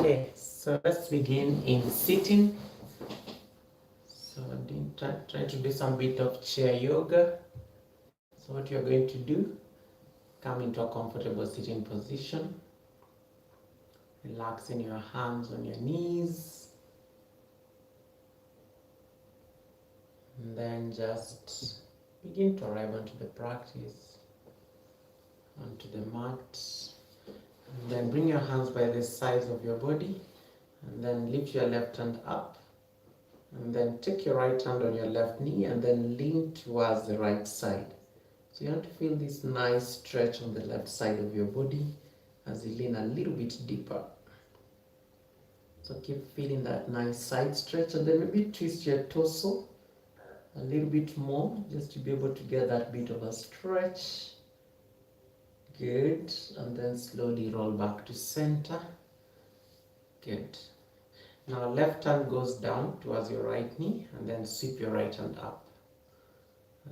Okay, so let's begin in sitting. So try to do some bit of chair yoga. So what you're going to do, come into a comfortable sitting position, relaxing your hands on your knees, and then just begin to arrive onto the practice, onto the mat, and then bring your hands by the sides of your body, and then lift your left hand up, and then take your right hand on your left knee, and then lean towards the right side. So you want to feel this nice stretch on the left side of your body as you lean a little bit deeper. So keep feeling that nice side stretch, and then maybe twist your torso a little bit more just to be able to get that bit of a stretch. Good. And then slowly roll back to center. Good. Now left hand goes down towards your right knee, and then sweep your right hand up.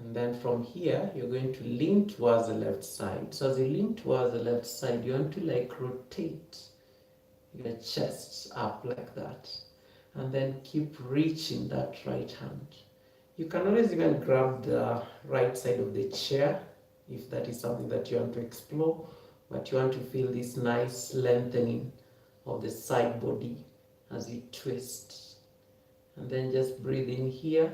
And then from here, you're going to lean towards the left side. So as you lean towards the left side, you want to like rotate your chest up like that. And then keep reaching that right hand. You can always even grab the right side of the chair if that is something that you want to explore, but you want to feel this nice lengthening of the side body as you twist. And then just breathe in here,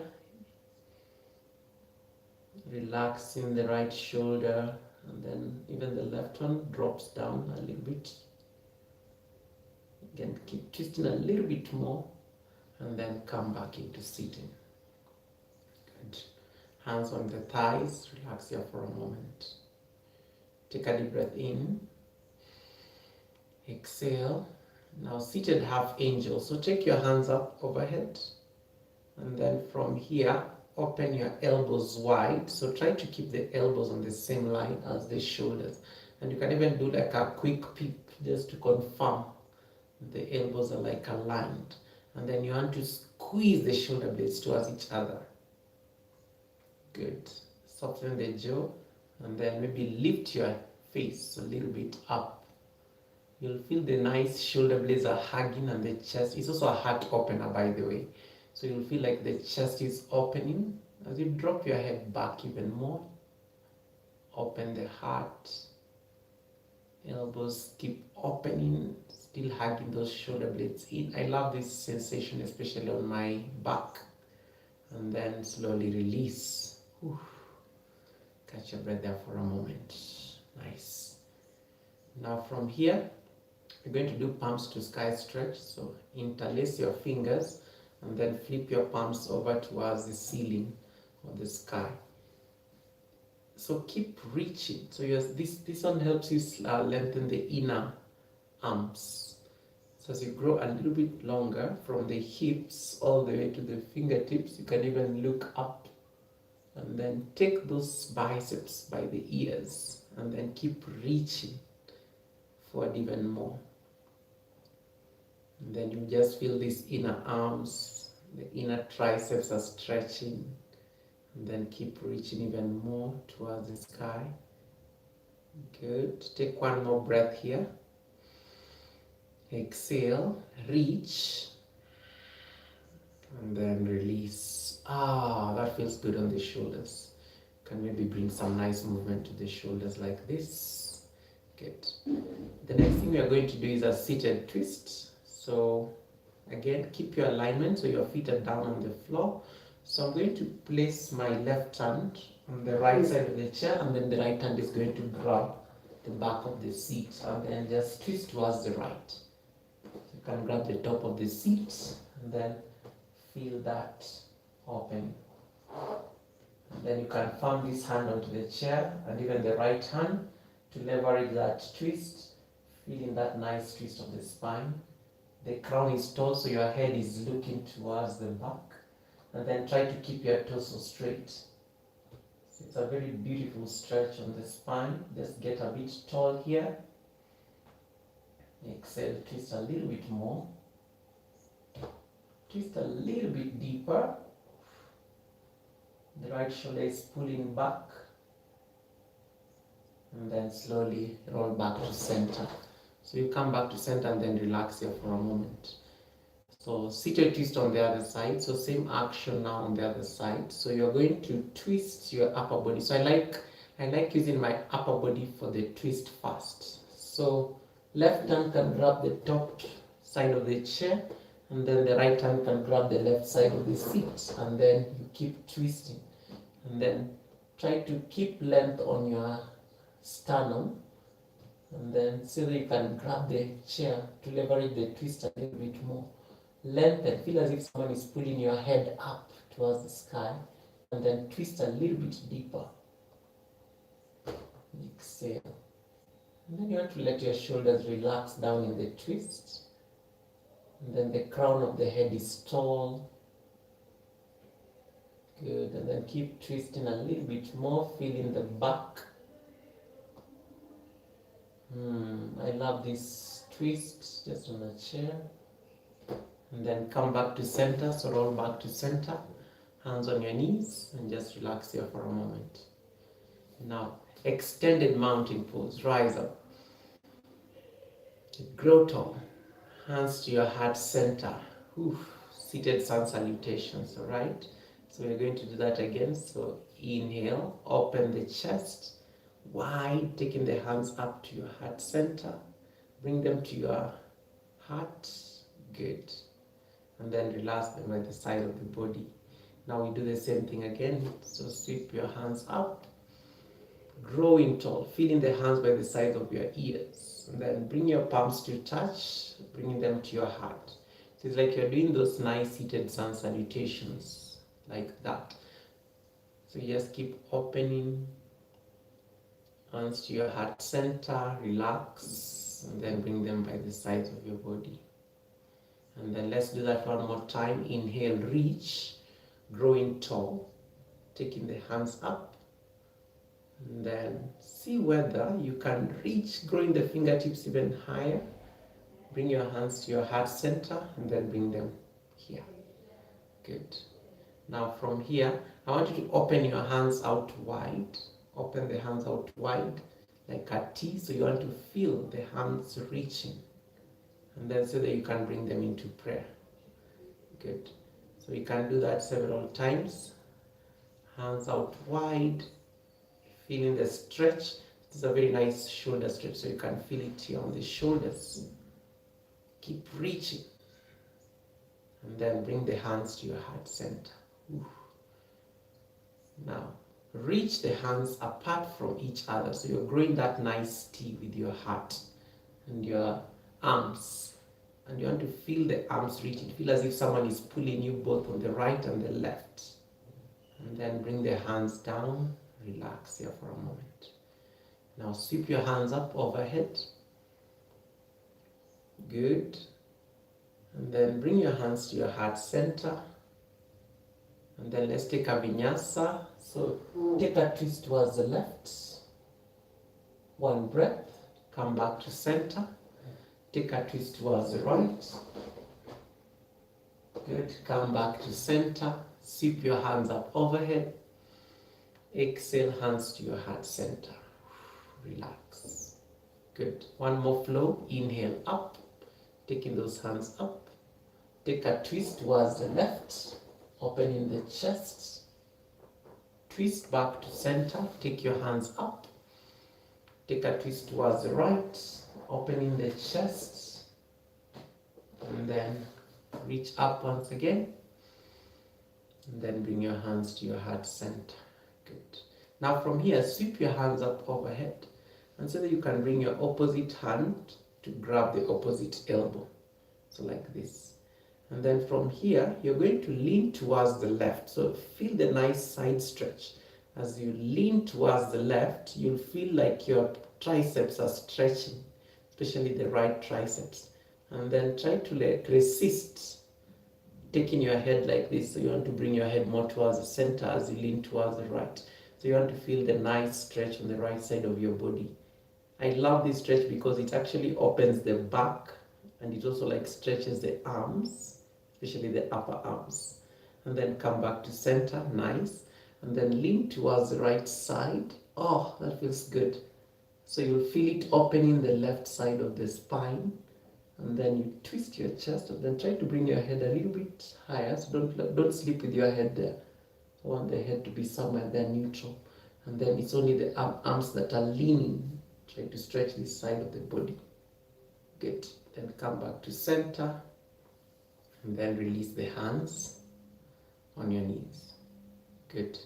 relaxing the right shoulder, and then even the left one drops down a little bit. Again, keep twisting a little bit more, and then come back into sitting. Good. Hands on the thighs, relax here for a moment. Take a deep breath in, exhale. Now seated half angel, so take your hands up overhead, and then from here open your elbows wide. So try to keep the elbows on the same line as the shoulders, and you can even do like a quick peep just to confirm the elbows are like aligned. And then you want to squeeze the shoulder blades towards each other. Good. Soften the jaw, and then maybe lift your face a little bit up. You'll feel the nice shoulder blades are hugging, and the chest is also a heart opener, by the way. So you'll feel like the chest is opening. As you drop your head back even more, open the heart. Elbows keep opening, still hugging those shoulder blades in. I love this sensation, especially on my back. And then slowly release. Whew. Catch your breath there for a moment. Nice. Now from here, you're going to do palms to sky stretch. So interlace your fingers and then flip your palms over towards the ceiling or the sky. So keep reaching. So this one helps you lengthen the inner arms. So as you grow a little bit longer from the hips all the way to the fingertips, you can even look up and then take those biceps by the ears and then keep reaching forward even more. And then you just feel these inner arms, the inner triceps are stretching, and then keep reaching even more towards the sky. Good. Take one more breath here. Exhale, reach, and then release. That feels good on the shoulders. Can maybe bring some nice movement to the shoulders like this. Good. The next thing we are going to do is a seated twist. So again, keep your alignment so your feet are down on the floor. So I'm going to place my left hand on the right side of the chair, and then the right hand is going to grab the back of the seat and then just twist towards the right. So you can grab the top of the seat and then feel that open. And then you can palm this hand onto the chair and even the right hand to leverage that twist, feeling that nice twist of the spine. The crown is tall, so your head is looking towards the back. And then try to keep your torso straight. So it's a very beautiful stretch on the spine. Just get a bit tall here. Exhale, twist a little bit more. Twist a little bit deeper. The right shoulder is pulling back. And then slowly roll back to center. So you come back to center and then relax here for a moment. So seated twist on the other side. So same action now on the other side. So you're going to twist your upper body. So I like using my upper body for the twist first. So left hand can grab the top side of the chair, and then the right hand can grab the left side of the seat, and then you keep twisting. And then try to keep length on your sternum, and then so that you can grab the chair to leverage the twist a little bit more. Lengthen, feel as if someone is pulling your head up towards the sky, and then twist a little bit deeper. Exhale. And then you want to let your shoulders relax down in the twist. And then the crown of the head is tall. Good. And then keep twisting a little bit more, feeling the back. I love this twist just on a chair. And then come back to center, so roll back to center. Hands on your knees and just relax here for a moment. Now, extended mountain pose. Rise up. Grow tall. Hands to your heart center. Seated sun salutations, all right? So we're going to do that again. So inhale, open the chest wide, taking the hands up to your heart center. Bring them to your heart. Good. And then relax them by the side of the body. Now we do the same thing again. So sweep your hands up. Growing tall, feeling the hands by the sides of your ears. And then bring your palms to touch, bringing them to your heart. So it's like you're doing those nice seated sun salutations, like that. So you just keep opening hands to your heart center, relax, and then bring them by the sides of your body. And then let's do that one more time. Inhale, reach, growing tall, taking the hands up. And then see whether you can reach, growing the fingertips even higher. Bring your hands to your heart center and then bring them here. Good. Now from here, I want you to open your hands out wide. Open the hands out wide like a T. So you want to feel the hands reaching. And then so that you can bring them into prayer. Good. So you can do that several times. Hands out wide. Feeling the stretch. This is a very nice shoulder stretch, so you can feel it here on the shoulders. Keep reaching. And then bring the hands to your heart center. Now, reach the hands apart from each other. So you're growing that nice T with your heart and your arms. And you want to feel the arms reaching. Feel as if someone is pulling you both on the right and the left. And then bring the hands down. Relax here for a moment. Now sweep your hands up overhead. Good. And then bring your hands to your heart center. And then let's take a vinyasa. So take a twist towards the left. One breath. Come back to center. Take a twist towards the right. Good. Come back to center. Sweep your hands up overhead. Exhale, hands to your heart center. Relax. Good. One more flow. Inhale up. Taking those hands up. Take a twist towards the left. Opening the chest. Twist back to center. Take your hands up. Take a twist towards the right. Opening the chest. And then reach up once again. And then bring your hands to your heart center. Good. Now from here, sweep your hands up overhead. And so that you can bring your opposite hand to grab the opposite elbow. So like this. And then from here, you're going to lean towards the left. So feel the nice side stretch. As you lean towards the left, you'll feel like your triceps are stretching, especially the right triceps. And then try to resist taking your head like this. So you want to bring your head more towards the center as you lean towards the right. So you want to feel the nice stretch on the right side of your body. I love this stretch because it actually opens the back and it also like stretches the arms, especially the upper arms. And then come back to center, nice. And then lean towards the right side. Oh, that feels good. So you'll feel it opening the left side of the spine, and then you twist your chest, and then try to bring your head a little bit higher. So don't sleep with your head there. I want the head to be somewhere there neutral, and then it's only the arms that are leaning. Try to stretch this side of the body. Good. Then come back to center, and then release the hands on your knees. Good.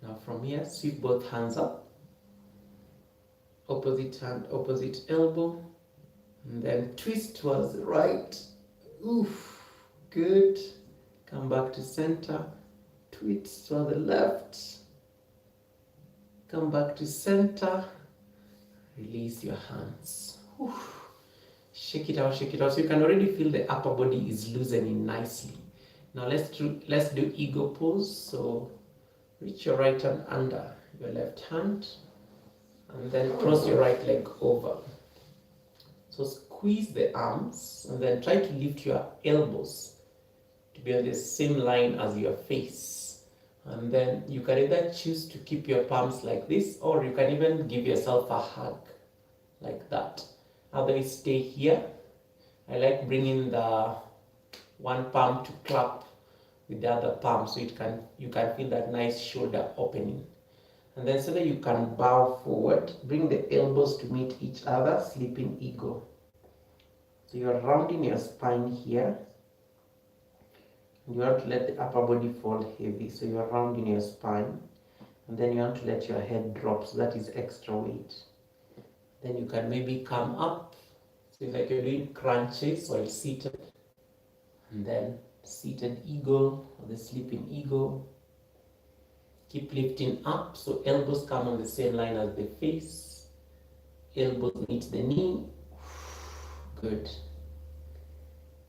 Now from here, sweep both hands up, opposite hand, opposite elbow, and then twist towards the right. Oof. Good. Come back to center, twist to the left, come back to center, release your hands. Oof. Shake it out, shake it out. So you can already feel the upper body is loosening nicely. Now let's do eagle pose. So reach your right hand under your left hand, and then cross your right leg over. So squeeze the arms, and then try to lift your elbows to be on the same line as your face. And then you can either choose to keep your palms like this, or you can even give yourself a hug like that. Otherwise, stay here. I like bringing the one palm to clap with the other palm, so you can feel that nice shoulder opening. And then so that you can bow forward, bring the elbows to meet each other, sleeping eagle. So you're rounding your spine here. You want to let the upper body fall heavy, so you're rounding your spine, and then you want to let your head drop, so that is extra weight. Then you can maybe come up, so like you're doing crunches while seated, and then seated eagle or the sleeping eagle. Keep lifting up, so elbows come on the same line as the face. Elbows meet the knee. Good.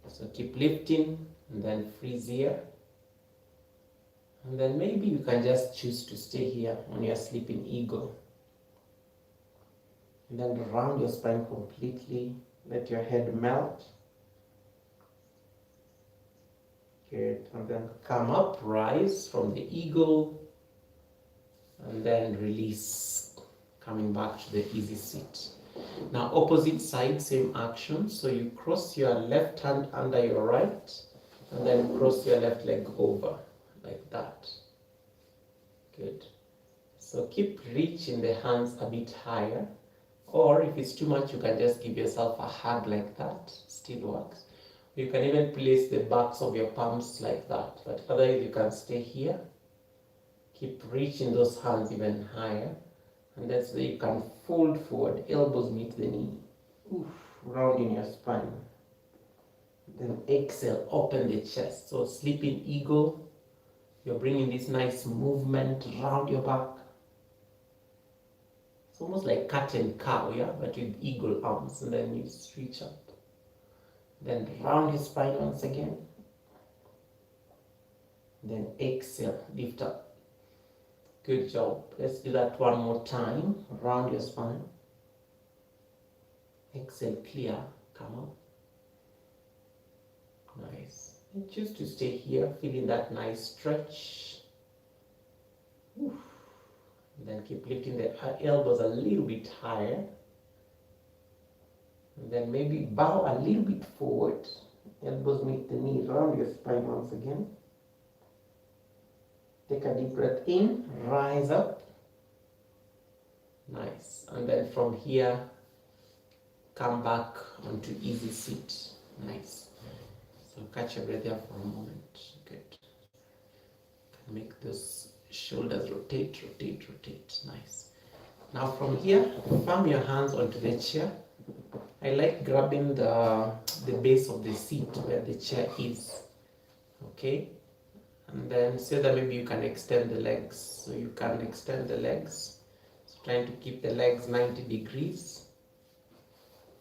So keep lifting, and then freeze here. And then maybe you can just choose to stay here on your sleeping eagle. And then round your spine completely. Let your head melt. Good. And then come up, rise from the eagle, and then release, coming back to the easy seat. Now opposite side, same action. So you cross your left hand under your right, and then cross your left leg over like that. Good. So keep reaching the hands a bit higher, or if it's too much, you can just give yourself a hug like that. Still works. You can even place the backs of your palms like that, but otherwise you can stay here. Keep reaching those hands even higher, and that's where you can fold forward, elbows meet the knee. Oof, rounding your spine. Then exhale, open the chest. So sleeping eagle, you're bringing this nice movement around your back. It's almost like cat and cow, yeah, but with eagle arms, and then you reach up. Then round your spine once again. Then exhale, lift up. Good job. Let's do that one more time. Round your spine. Exhale, clear, come up. Nice. And choose to stay here, feeling that nice stretch. Oof. And then keep lifting the elbows a little bit higher. And then maybe bow a little bit forward. Elbows meet the knee, round your spine once again. Take a deep breath in, rise up. Nice. And then from here, come back onto easy seat. Nice. So catch your breath here for a moment. Good. Make those shoulders rotate, rotate, rotate. Nice. Now from here, palm your hands onto the chair. I like grabbing the base of the seat where the chair is. Okay. And then say that maybe you can extend the legs. So you can extend the legs. So trying to keep the legs 90 degrees.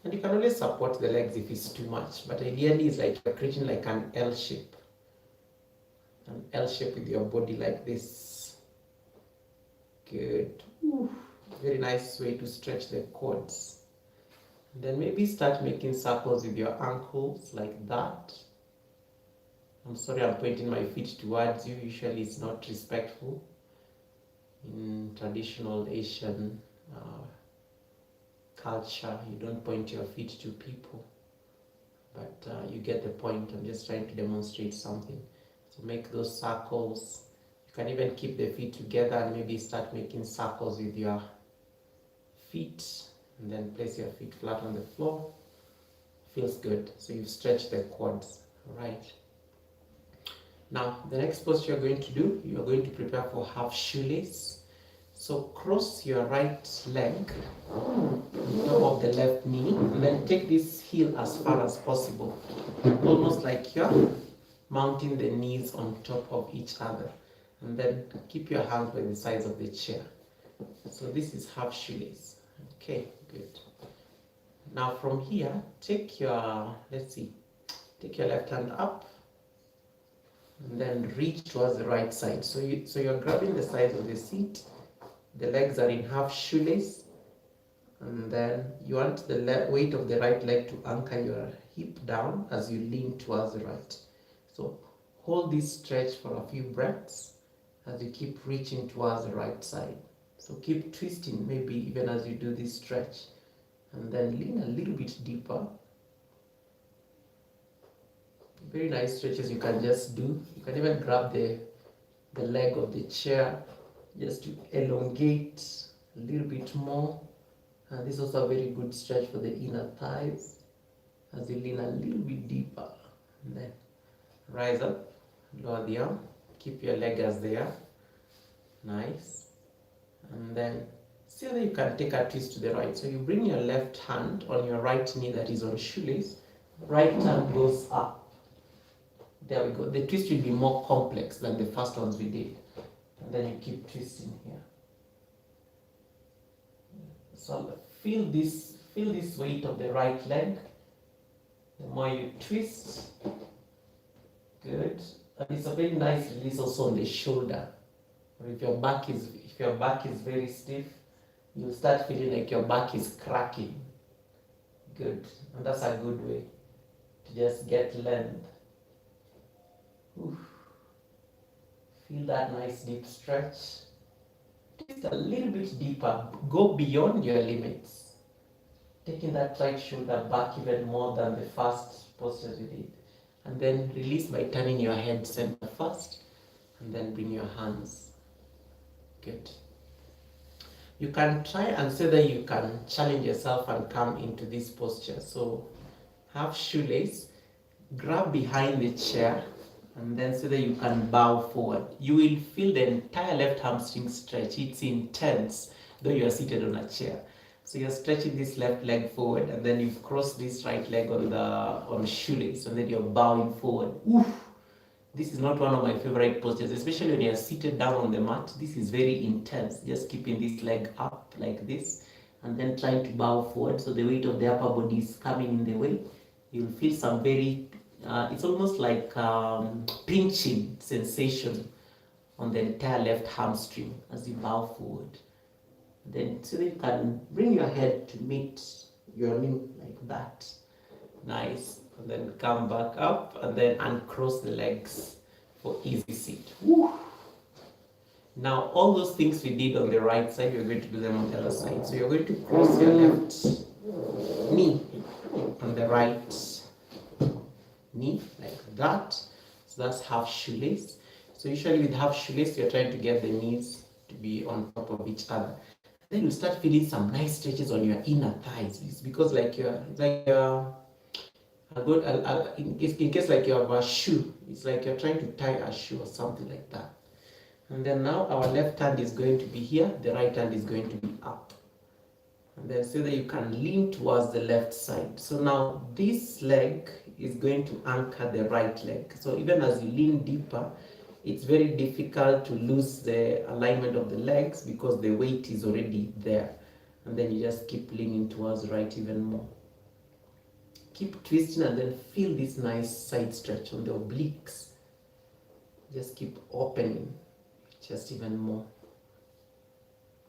And you can always support the legs if it's too much. But ideally it's like you're creating like an L shape. An L shape with your body like this. Good. Ooh, very nice way to stretch the quads. And then maybe start making circles with your ankles like that. I'm sorry I'm pointing my feet towards you. Usually it's not respectful in traditional Asian culture, you don't point your feet to people, but you get the point. I'm just trying to demonstrate something. So make those circles. You can even keep the feet together and maybe start making circles with your feet, and then place your feet flat on the floor. Feels good. So you've stretched the quads, right? Now, the next pose you're going to do, you're going to prepare for half shoelace. So cross your right leg on top of the left knee, and then take this heel as far as possible, almost like you're mounting the knees on top of each other. And then keep your hands by the sides of the chair. So this is half shoelace. Okay, good. Now from here, take your, take your left hand up, and then reach towards the right side. So you're grabbing the sides of the seat, the legs are in half shoelace, and then you want the weight of the right leg to anchor your hip down as you lean towards the right. So hold this stretch for a few breaths as you keep reaching towards the right side. So keep twisting, maybe even as you do this stretch, and then lean a little bit deeper. Very nice stretches you can just do. You can even grab the leg of the chair just to elongate a little bit more. And this is also a very good stretch for the inner thighs as you lean a little bit deeper. And then rise up, lower the arm, keep your leg as they are. Nice. And then see that you can take a twist to the right. So you bring your left hand on your right knee that is on shoelace, right hand goes up. There we go. The twist will be more complex than the first ones we did. And then you keep twisting here. So feel this weight of the right leg. The more you twist, good. And it's a very nice release also on the shoulder. Or if your back is very stiff, you'll start feeling like your back is cracking. Good. And that's a good way to just get length. Oof. Feel that nice deep stretch. Twist a little bit deeper. Go beyond your limits. Taking that right shoulder back even more than the first postures you did. And then release by turning your head center first. And then bring your hands. Good. You can try and say that you can challenge yourself and come into this posture. So half shoelace. Grab behind the chair. And then so that you can bow forward. You will feel the entire left hamstring stretch. It's intense, though you are seated on a chair. So you're stretching this left leg forward, and then you've crossed this right leg on the shoelace, and then you're bowing forward. Oof! This is not one of my favorite postures, especially when you're seated down on the mat. This is very intense. Just keeping this leg up like this, and then trying to bow forward. So the weight of the upper body is coming in the way. You'll feel some very it's almost like pinching sensation on the entire left hamstring as you bow forward. Then so that you can bring your head to meet your knee like that. Nice. And then come back up and then uncross the legs for easy seat. Woo. Now all those things we did on the right side, you're going to do them on the other side. So you're going to cross your left knee on the right knee like that. So that's half shoelace. So usually with half shoelace, you're trying to get the knees to be on top of each other. Then you start feeling some nice stretches on your inner thighs. It's because in case like you have a shoe, it's like you're trying to tie a shoe or something like that. And then now our left hand is going to be here, the right hand is going to be up. And then so that you can lean towards the left side. So now this leg is going to anchor the right leg. So even as you lean deeper, it's very difficult to lose the alignment of the legs because the weight is already there. And then you just keep leaning towards right even more. Keep twisting and then feel this nice side stretch on the obliques. Just keep opening just even more.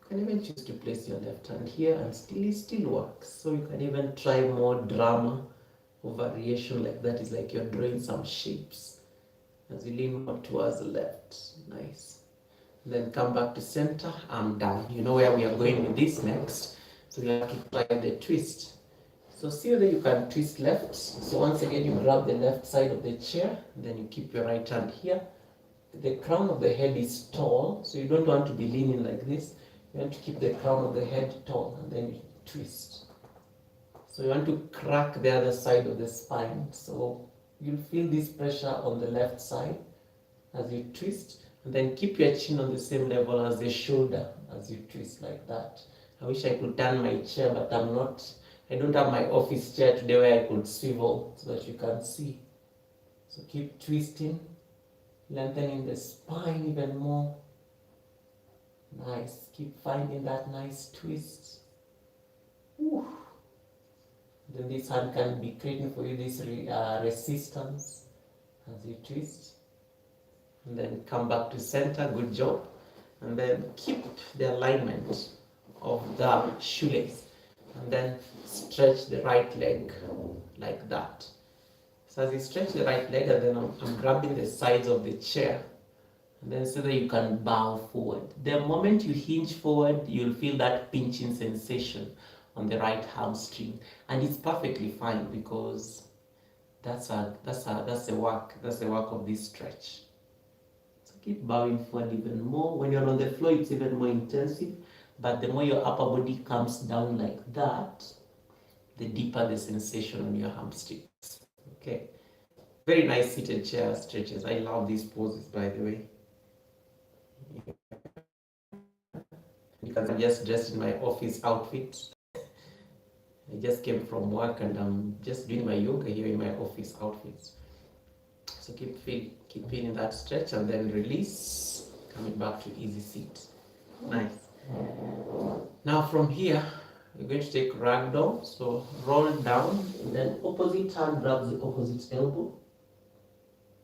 You can even choose to place your left hand here and it still works. So you can even try more drama or variation like that. It's like you're drawing some shapes as you lean more towards the left. Nice. Then come back to center, arm down. You know where we are going with this next. So you have to try the twist. So see whether you can twist left. So once again, you grab the left side of the chair, then you keep your right hand here. The crown of the head is tall, so you don't want to be leaning like this. You want to keep the crown of the head tall, and then you twist. So you want to crack the other side of the spine. So you'll feel this pressure on the left side as you twist, and then keep your chin on the same level as the shoulder as you twist like that. I wish I could turn my chair, but I'm not. I don't have my office chair today where I could swivel so that you can see. So keep twisting, lengthening the spine even more. Nice. Keep finding that nice twist. Whew. Then this hand can be creating for you this resistance as you twist. And then come back to center. Good job. And then keep the alignment of the shoelace. And then stretch the right leg like that. So as you stretch the right leg, and then I'm grabbing the sides of the chair, and then so that you can bow forward. The moment you hinge forward, you'll feel that pinching sensation on the right hamstring, and it's perfectly fine because that's the work of this stretch. So keep bowing forward even more. When you're on the floor, it's even more intensive. But the more your upper body comes down like that, the deeper the sensation on your hamstrings. Okay. Very nice seated chair stretches. I love these poses, by the way. Because I'm just dressed in my office outfit. I just came from work and I'm just doing my yoga here in my office outfits. So keep feeling that stretch and then release, coming back to easy seat. Nice. Now from here, we're going to take ragdoll. So roll down, and then opposite hand grabs the opposite elbow.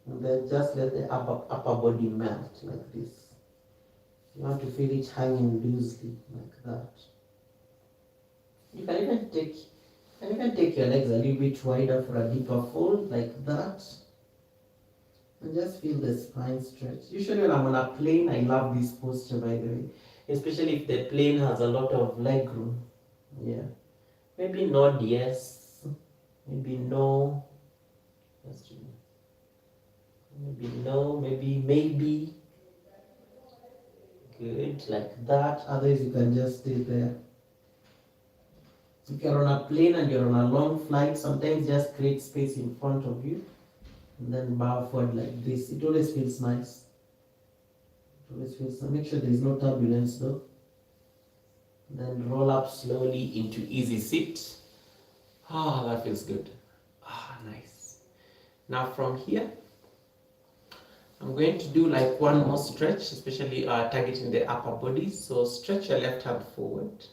And then just let the upper body melt like this. You want to feel it hanging loosely like that. You can even take your legs a little bit wider for a deeper fold like that. And just feel the spine stretch. Usually when I'm on a plane, I love this posture, by the way. Especially if the plane has a lot of leg room. Yeah. Maybe nod yes. Maybe no. Maybe no. Maybe. Good, like that. Otherwise, you can just stay there. If you're on a plane and you're on a long flight, sometimes just create space in front of you. And then bow forward like this. It always feels nice. Make sure there is no turbulence though. Then roll up slowly into easy sit. That feels good. Nice. Now from here, I'm going to do like one more stretch, especially targeting the upper body. So stretch your left hand forward,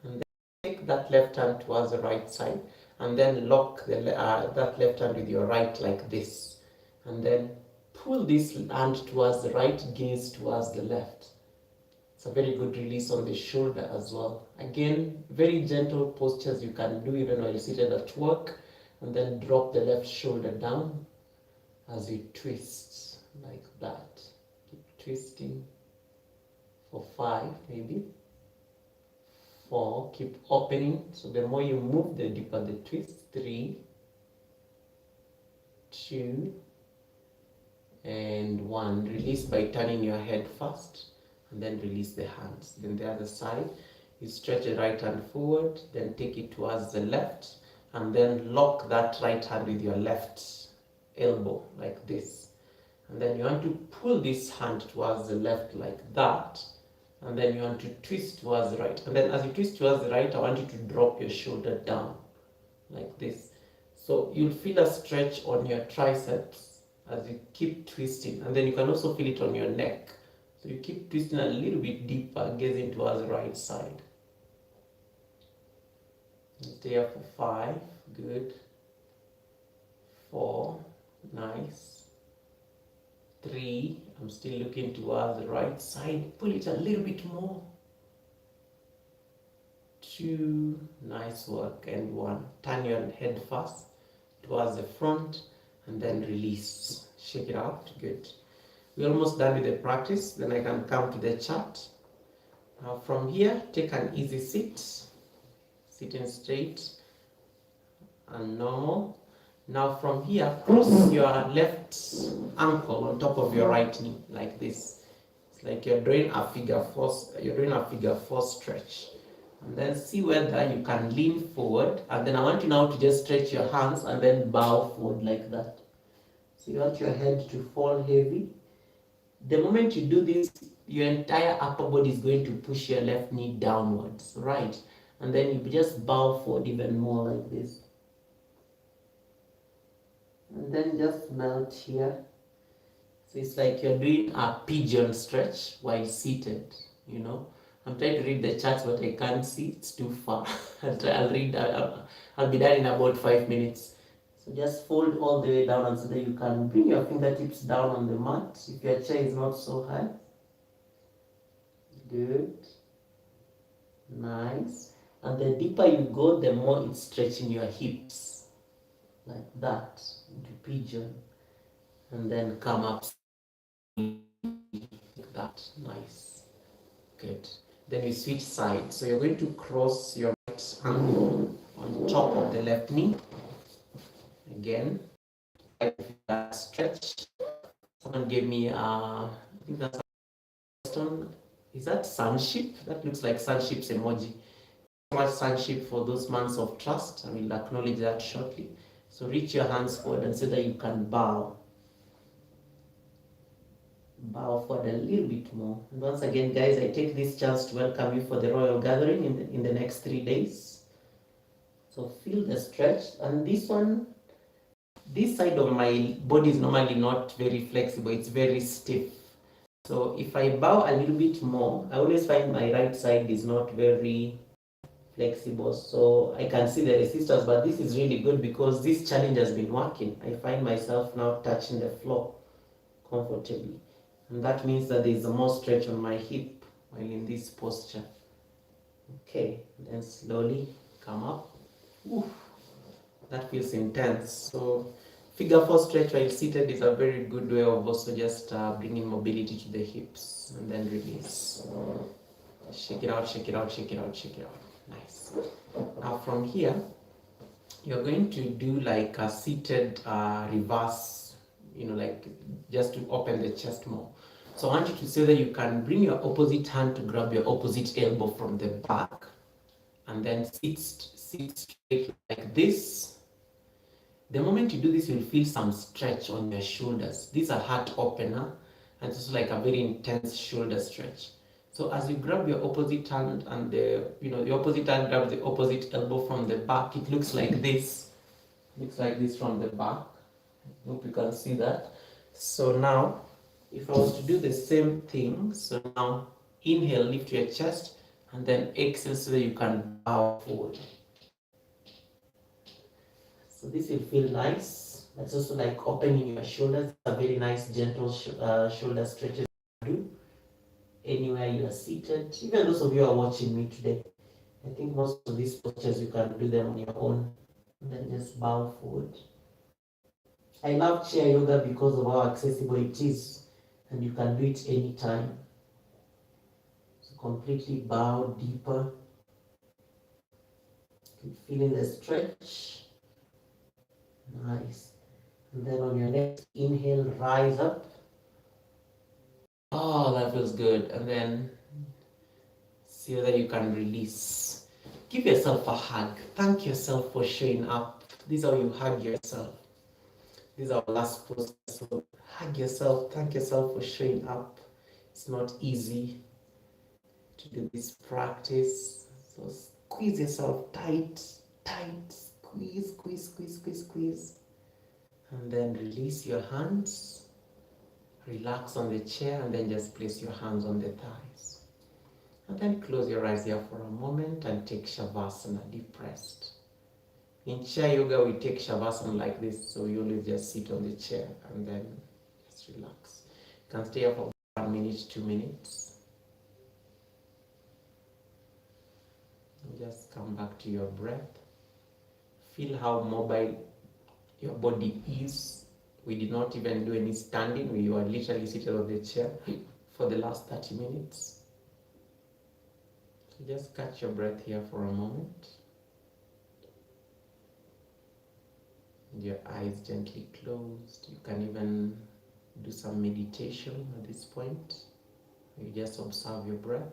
and then take that left hand towards the right side, and then lock that left hand with your right like this, and then pull this hand towards the right, gaze towards the left. It's a very good release on the shoulder as well. Again, very gentle postures you can do even while seated at work, and then drop the left shoulder down as you twist like that. Keep twisting for 5 maybe. 4, keep opening. So the more you move, the deeper the twist. 3, 2, and 1. Release by turning your head first, and then release the hands. Then the other side, you stretch the right hand forward, then take it towards the left, and then lock that right hand with your left elbow like this. And then you want to pull this hand towards the left like that, and then you want to twist towards the right. And then as you twist towards the right, I want you to drop your shoulder down like this. So you'll feel a stretch on your triceps as you keep twisting, and then you can also feel it on your neck. So you keep twisting a little bit deeper, gazing towards the right side. Stay here for 5, good. 4, nice. 3, I'm still looking towards the right side. Pull it a little bit more. 2, nice work. And 1, turn your head first towards the front, and then release. Shake it out, good. We're almost done with the practice, then I can come to the chart. Now from here, take an easy sit. sitting straight and normal. Now from here, cross your left ankle on top of your right knee like this. It's like you're doing a figure four. You're doing a figure four stretch, and then see whether you can lean forward. And then I want you now to just stretch your hands and then bow forward like that. So you want your head to fall heavy. The moment you do this, your entire upper body is going to push your left knee downwards, right? And then you just bow forward even more like this. And then just melt here. So it's like you're doing a pigeon stretch while seated, you know. I'm trying to read the charts, but I can't see. It's too far. I'll read. I'll be done in about 5 minutes. So just fold all the way down and so that you can bring your fingertips down on the mat if your chair is not so high. Good. Nice. And the deeper you go, the more it's stretching your hips. Like that, into pigeon. And then come up like that. Nice. Good. Then you switch sides. So you're going to cross your right ankle on top of the left knee. Again. Stretch. Someone gave me I think that's is that sunship? That looks like sunship's emoji. So much sunship for those months of trust. I will acknowledge that shortly. So reach your hands forward and so that you can bow. Bow forward a little bit more. And once again, guys, I take this chance to welcome you for the Royal Gathering in the next 3 days. So feel the stretch. And this one, this side of my body is normally not very flexible. It's very stiff. So if I bow a little bit more, I always find my right side is not very flexible. So I can see the resistance, but this is really good because this challenge has been working. I find myself now touching the floor comfortably. And that means that there is more stretch on my hip while in this posture. Okay, then slowly come up. Oof, that feels intense. So figure four stretch while seated is a very good way of also just bringing mobility to the hips and then release. Shake it out, shake it out, shake it out, shake it out. Nice. Now from here, you're going to do like a seated reverse, you know, like just to open the chest more. So I want you to say that you can bring your opposite hand to grab your opposite elbow from the back and then sit straight like this. The moment you do this, you'll feel some stretch on your shoulders. This is a heart opener and it's also like a very intense shoulder stretch. So as you grab your opposite hand and the opposite hand grabs the opposite elbow from the back, it looks like this. It looks like this from the back. I hope you can see that. So now, if I was to do the same thing, so now inhale, lift your chest, and then exhale so that you can bow forward. So this will feel nice. It's also like opening your shoulders. It's a very nice, gentle shoulder stretches to do anywhere you are seated. Even those of you who are watching me today, I think most of these postures you can do them on your own. And then just bow forward. I love chair yoga because of how accessible it is, and you can do it anytime. So completely bow deeper. Keep feeling the stretch. Nice. And then on your next inhale, rise up. Oh, that feels good. And then see whether you can release. Give yourself a hug. Thank yourself for showing up. This is how you hug yourself. This is our last post. So hug yourself. Thank yourself for showing up. It's not easy to do this practice. So squeeze yourself tight, tight. Squeeze, squeeze, squeeze, squeeze, squeeze. And then release your hands. Relax on the chair and then just place your hands on the thighs. And then close your eyes here for a moment and take Shavasana, deep rest. In chair yoga, we take Shavasana like this, so you always just sit on the chair and then just relax. You can stay here for 1 minute, 2 minutes. And just come back to your breath. Feel how mobile your body is. We did not even do any standing. We were literally seated on the chair for the last 30 minutes. So just catch your breath here for a moment. your eyes gently closed. You can even do some meditation at this point. You just observe your breath.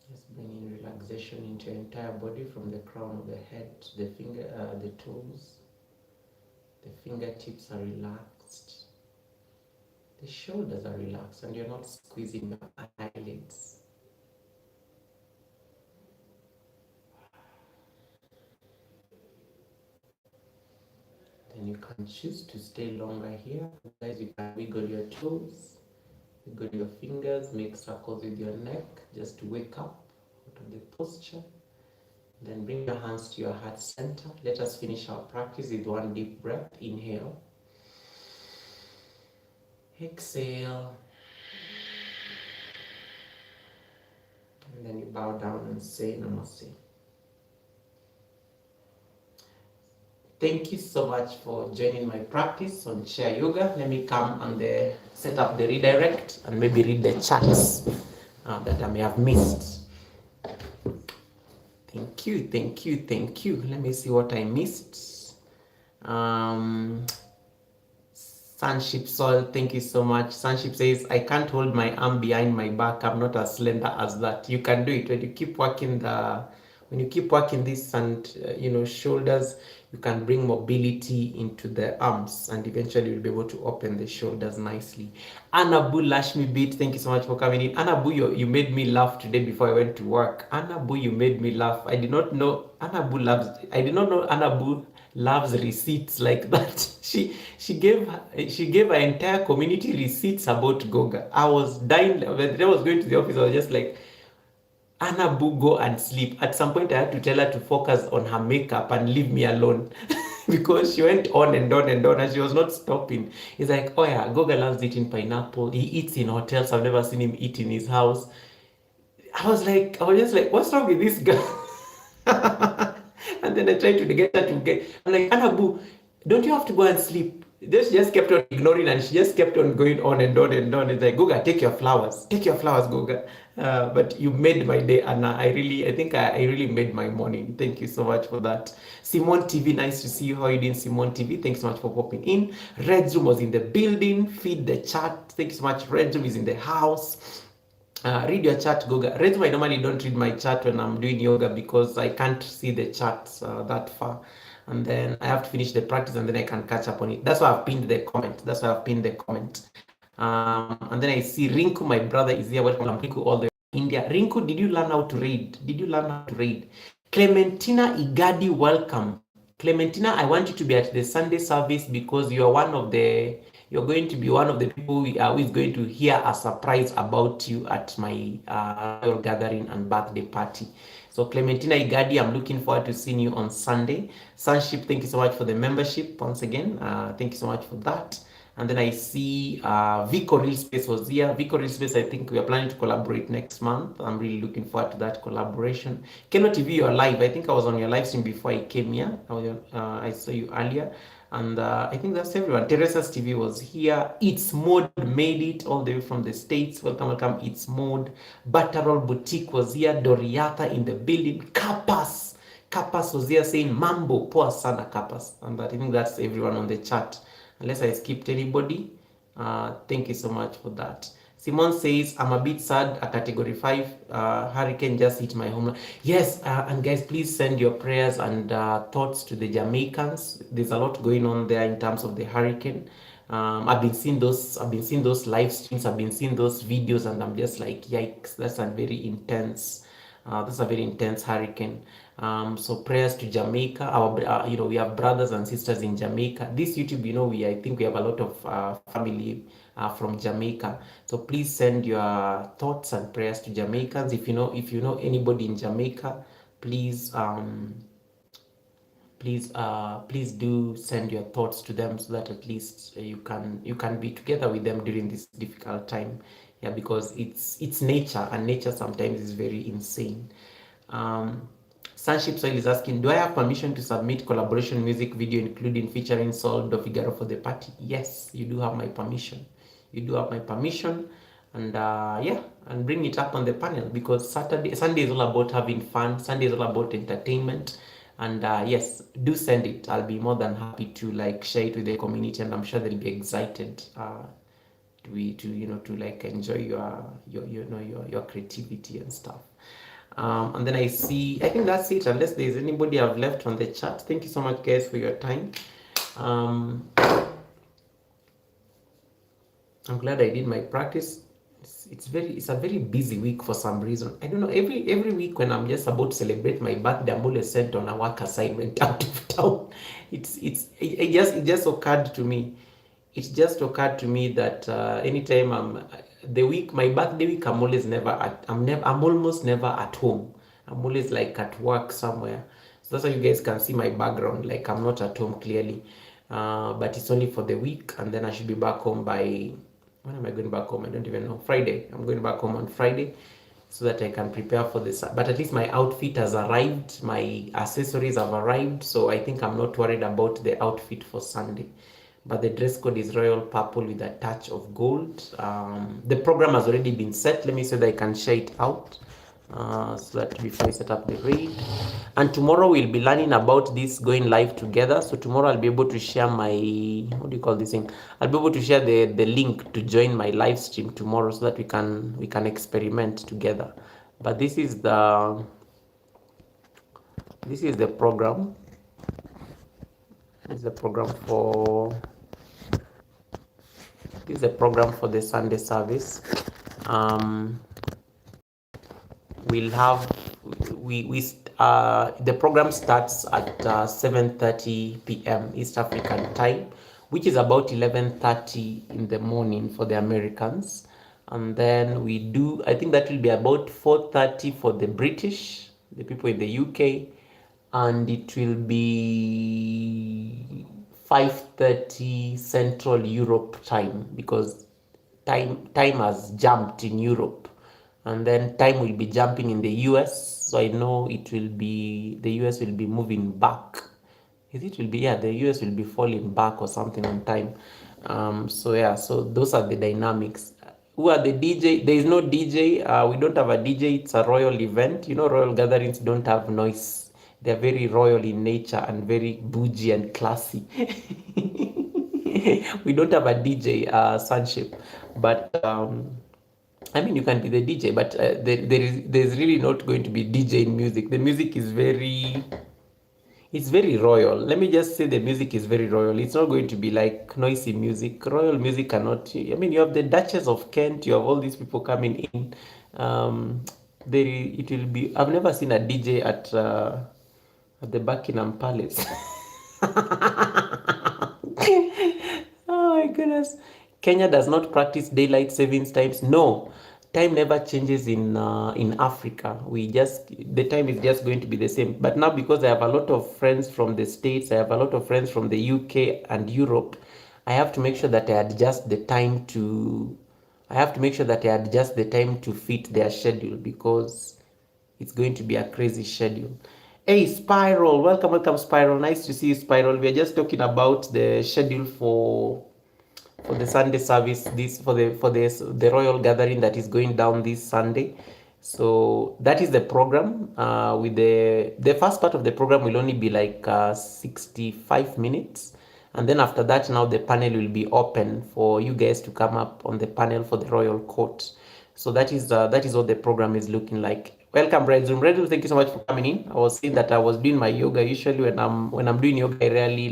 Just bringing relaxation into your entire body from the crown of the head to the toes. The fingertips are relaxed. The shoulders are relaxed and you're not squeezing your eyelids. Then you can choose to stay longer here. Otherwise, you can wiggle your toes, wiggle your fingers, make circles with your neck just to wake up out of the posture. Then bring your hands to your heart center. Let us finish our practice with one deep breath. Inhale. Exhale. And then you bow down and say Namaste. Thank you so much for joining my practice on chair yoga. Let me come and set up the redirect and maybe read the chats that I may have missed. Thank you, thank you, thank you. Let me see what I missed. Sunship Soul, thank you so much. Sunship says, I can't hold my arm behind my back. I'm not as slender as that. You can do it when you keep working this and shoulders, you can bring mobility into the arms and eventually you'll be able to open the shoulders nicely. Anabu Lashmi Beat, thank you so much for coming in. Anabu, you made me laugh today before I went to work. Anabu, you made me laugh. I did not know Anabu loves receipts like that. She gave her entire community receipts about Goga. I was dying when I was going to the office. I was just like, Anabu, go and sleep. At some point, I had to tell her to focus on her makeup and leave me alone because she went on and on and on and she was not stopping. He's like, oh yeah, Goga loves eating pineapple. He eats in hotels. I've never seen him eat in his house. I was just like, what's wrong with this girl? And then I tried to get her to I'm like, Anabu, don't you have to go and sleep? Then she just kept on ignoring and she just kept on going on and on and on. It's like, Goga, take your flowers, Goga. But you made my day, Anna. I think I really made my morning. Thank you so much for that. Simone TV, nice to see you. How are you doing, Simone TV? Thanks so much for popping in. Red Zoom was in the building. Feed the chat. Thank you so much. Red Zoom is in the house. Read your chat, Goga. I normally don't read my chat when I'm doing yoga because I can't see the charts that far. And then I have to finish the practice and then I can catch up on it. That's why I've pinned the comment. And then I see Rinku, my brother, is here. Welcome, Rinku, all the way from India. Rinku, did you learn how to read? Clementina Igadi, welcome. Clementina, I want you to be at the Sunday service because you're going to be one of the people who is going to hear a surprise about you at my royal gathering and birthday party. So Clementina Igadi, I'm looking forward to seeing you on Sunday. Sunship, thank you so much for the membership once again. Thank you so much for that. And then I see Vico Real Space was here. Vico Real Space, I think we are planning to collaborate next month. I'm really looking forward to that collaboration. Keno TV, you are live. I think I was on your live stream before I came here. I saw you earlier. And I think that's everyone. Teresa's TV was here. It's Mode made it all the way from the States. Welcome. It's Mode. Butterroll Boutique was here. Doriata in the building. Kapas was here saying Mambo. Poor sana Kapas. And I think that's everyone on the chat. Unless I skipped anybody. Thank you so much for that. Simon says, I'm a bit sad, a category 5 hurricane just hit my homeland. Yes, and guys, please send your prayers and thoughts to the Jamaicans. There's a lot going on there in terms of the hurricane. I've been seeing those live streams, I've been seeing those videos, and I'm just like, yikes, that's a very intense hurricane. So prayers to Jamaica. We have brothers and sisters in Jamaica. This YouTube, I think we have a lot of family from Jamaica. So please send your thoughts and prayers to Jamaicans. If you know anybody in Jamaica, please do send your thoughts to them so that at least you can be together with them during this difficult time. Yeah, because it's nature, and nature sometimes is very insane. Sunship Soil is asking, do I have permission to submit collaboration music video including featuring Sol Do Figaro for the party? Yes, you do have my permission. You do have my permission. And yeah, and bring it up on the panel, because Sunday is all about having fun. Sunday is all about entertainment. And yes, do send it. I'll be more than happy to like share it with the community, and I'm sure they'll be excited to like enjoy your creativity and stuff. And then I think that's it, unless there's anybody I've left on the chat. Thank you so much, guys, for your time. I'm glad I did my practice. It's a very busy week for some reason. I don't know. Every week when I'm just about to celebrate my birthday, I'm always sent on a work assignment out of town. It just occurred to me. It just occurred to me that anytime my birthday week, I'm almost never at home. I'm always like at work somewhere. So that's how you guys can see my background. Like I'm not at home clearly, but it's only for the week, and then I should be back home by, when am I going back home? I don't even know. Friday. I'm going back home on Friday so that I can prepare for this. But at least my outfit has arrived. My accessories have arrived. So I think I'm not worried about the outfit for Sunday. But the dress code is royal purple with a touch of gold. The program has already been set. Let me see that I can share it out. So that before I set up the raid. And tomorrow we'll be learning about this going live together. So tomorrow I'll be able to share my, what do you call this thing? I'll be able to share the link to join my live stream tomorrow, so that we can experiment together. But this is the program. This is the program for the Sunday service. We'll have the program starts at 7:30 p.m. East African time, which is about 11:30 in the morning for the Americans. And then I think that will be about 4:30 for the British, the people in the UK, and it will be 5:30 Central Europe time, because time has jumped in Europe, and then time will be jumping in the US. So I know the US will be moving back. The US will be falling back or something on time. So those are the dynamics. Who are the DJ? There is no DJ. We don't have a DJ. It's a royal event. Royal gatherings don't have noise. They're very royal in nature and very bougie and classy. We don't have a DJ, Sunship, but I mean, you can be the DJ, but there's really not going to be DJ in music. The music is it's very royal. Let me just say the music is very royal. It's not going to be like noisy music. Royal music cannot. I mean, you have the Duchess of Kent. You have all these people coming in. It will be. I've never seen a DJ at the Buckingham Palace. Oh my goodness. Kenya does not practice daylight savings times. No, time never changes in Africa. The time is just going to be the same. But now, because I have a lot of friends from the States, I have a lot of friends from the UK and Europe, I have to make sure that I adjust the time to fit their schedule, because it's going to be a crazy schedule. Hey, Spiral, welcome, Spiral. Nice to see you, Spiral. We are just talking about the schedule for the Sunday service, for the royal gathering that is going down this Sunday. So that is the program. With the first part of the program will only be like 65 minutes, and then after that, now the panel will be open for you guys to come up on the panel for the royal court. So that is what the program is looking like. Welcome, Red Zoom. Thank you so much for coming in. I was saying that I was doing my yoga. Usually when I'm doing yoga, I rarely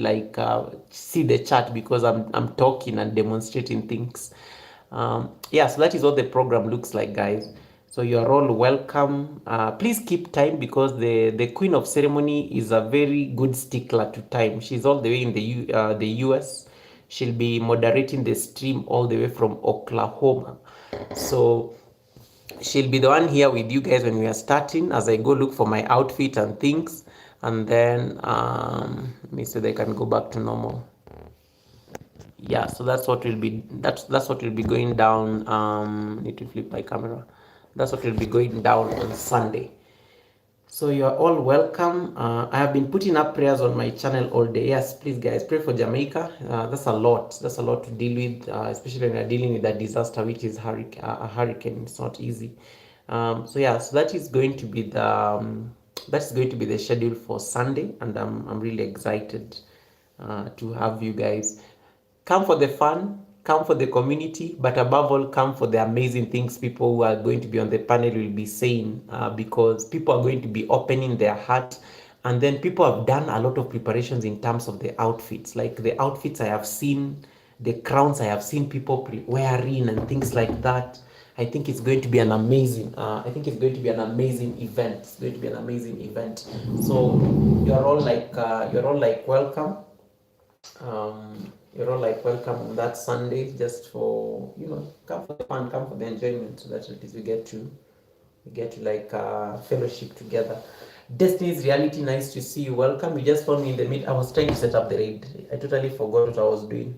see the chat, because I'm talking and demonstrating things. So that is what the program looks like, guys. So you are all welcome. Please keep time, because the Queen of Ceremony is a very good stickler to time. She's all the way in the US. She'll be moderating the stream all the way from Oklahoma. So she'll be the one here with you guys when we are starting, as I go look for my outfit and things. And then let me see if I can go back to normal. Yeah, so that's what will be going down. Need to flip my camera. That's what will be going down on Sunday. So you are all welcome. I have been putting up prayers on my channel all day. Yes, please guys, pray for Jamaica. That's a lot. That's a lot to deal with, especially when you're dealing with that disaster, which is a hurricane. It's not easy. So yeah, so that is going to be the schedule for Sunday, and I'm really excited to have you guys come for the fun, come for the community, but above all, come for the amazing things people who are going to be on the panel will be saying, because people are going to be opening their heart. And then people have done a lot of preparations in terms of the outfits, like the outfits I have seen, the crowns I have seen people wearing and things like that. I think it's going to be an amazing. I think it's going to be an amazing event. It's going to be an amazing event. So you're all like welcome. You're all like welcome on that Sunday, just for come for the fun, come for the enjoyment, so that at least we get to like fellowship together. Destiny's Reality, nice to see you. Welcome. You just found me in the mid. I was trying to set up the raid. I totally forgot what I was doing.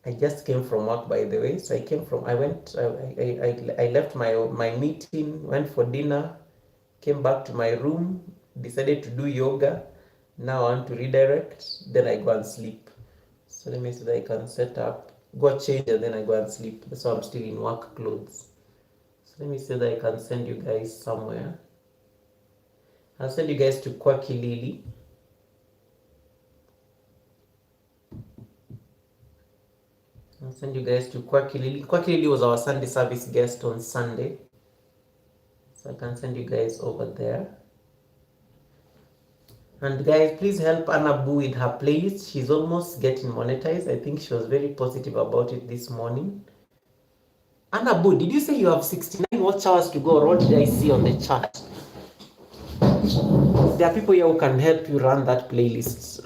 I just came from work, by the way. So I left my meeting, went for dinner, came back to my room, decided to do yoga. Now I want to redirect, then I go and sleep. So let me see that I can set up, go change, and then I go and sleep. That's why I'm still in work clothes. So let me see that I can send you guys somewhere. I'll send you guys to Kwaki Lily. I'll send you guys to Kwaki Lily. Kwaki Lily was our Sunday service guest on Sunday. So I can send you guys over there. And guys, please help Anna Boo with her playlist. She's almost getting monetized. I think she was very positive about it this morning. Anna Boo, did you say you have 69 watch hours to go, or what did I see on the chat? There are people here who can help you run that playlist.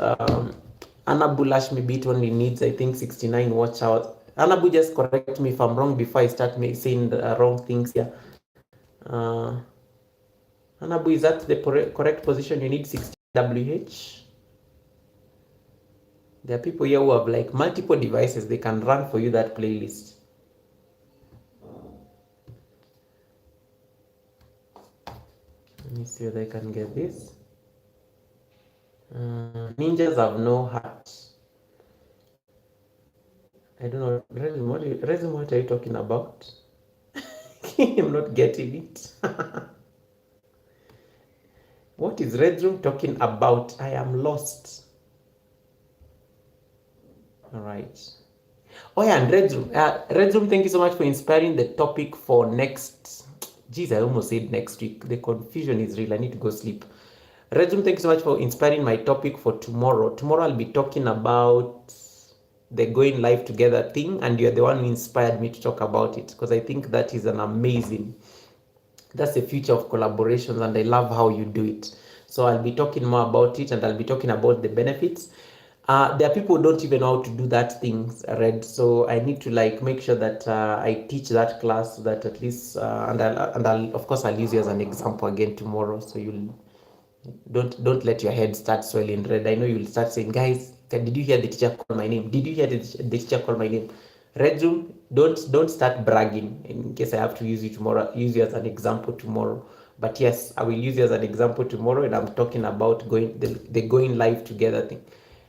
Anna Boo Lashmi Beat only needs, I think, 69 watch hours. Anna Boo, just correct me if I'm wrong before I start saying the wrong things here. Anna Boo, is that the correct position? You need 60 WH. There are people here who have like multiple devices. They can run for you that playlist. Let me see whether I can get this. Ninjas have no heart. I don't know. Resume, what are you talking about? I'm not getting it. What is Red Room talking about? I am lost. All right. Oh yeah, and Red Room, thank you so much for inspiring the topic for next. Geez, I almost said next week. The confusion is real. I need to go sleep. Red Room, thank you so much for inspiring my topic for tomorrow. Tomorrow I'll be talking about the going live together thing, and you're the one who inspired me to talk about it, because I think that is an amazing. That's the future of collaborations, and I love how you do it. So I'll be talking more about it, and I'll be talking about the benefits. There are people who don't even know how to do that things, Red. So I need to like make sure that I teach that class, so that at least and I'll of course I'll use you as an example again tomorrow. So you'll don't let your head start swelling, Red. I know you'll start saying, guys, did you hear the teacher call my name? Did you hear the teacher call my name? Red Room, don't start bragging in case I have to use you tomorrow, use you as an example tomorrow. But yes, I will use you as an example tomorrow, and I'm talking about the going live together thing.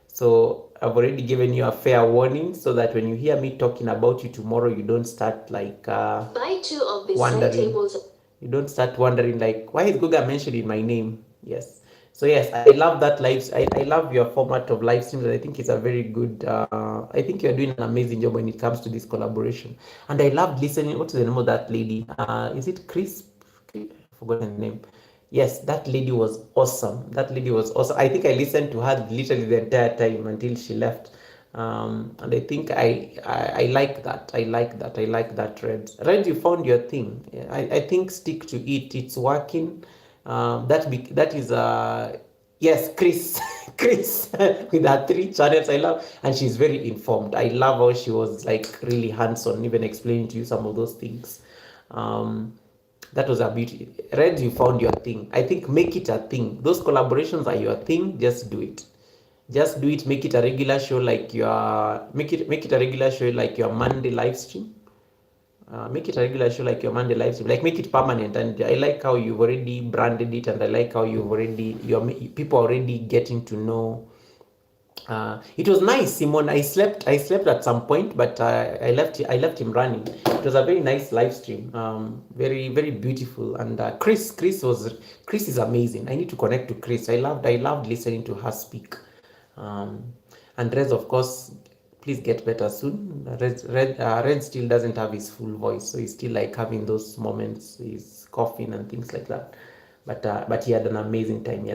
So I've already given you a fair warning, so that when you hear me talking about you tomorrow, you don't start like buy 2 of these wondering. tables. You don't start wondering like, why is Guga mentioning my name? Yes. So yes, I love that live. I love your format of live streams. I think it's a very good. I think you're doing an amazing job when it comes to this collaboration. And I loved listening. What's the name of that lady? Is it Chris? I forgot her name. Yes, that lady was awesome. That lady was awesome. I think I listened to her literally the entire time until she left. And I think I like that. I like that, Red, you found your thing. I think stick to it. It's working. That is yes, Chris. Chris with her 3 channels. I love, and she's very informed. I love how she was like really hands-on, even explaining to you some of those things. That was a beauty. Red, you found your thing. I think make it a thing. Those collaborations are your thing. Just do it. Just do it. Make it a regular show, like your make it a regular show like your Monday live stream. Make it a regular show like your Monday live stream. Like make it permanent. And I like how you've already branded it, and I like how people already getting to know. It was nice, Simon. I slept at some point, but I left him running. It was a very nice live stream. Very very beautiful. And Chris is amazing. I need to connect to Chris. I loved listening to her speak. And Rez, of course, please get better soon. Red still doesn't have his full voice, so he's still like having those moments. He's coughing and things like that. But he had an amazing time.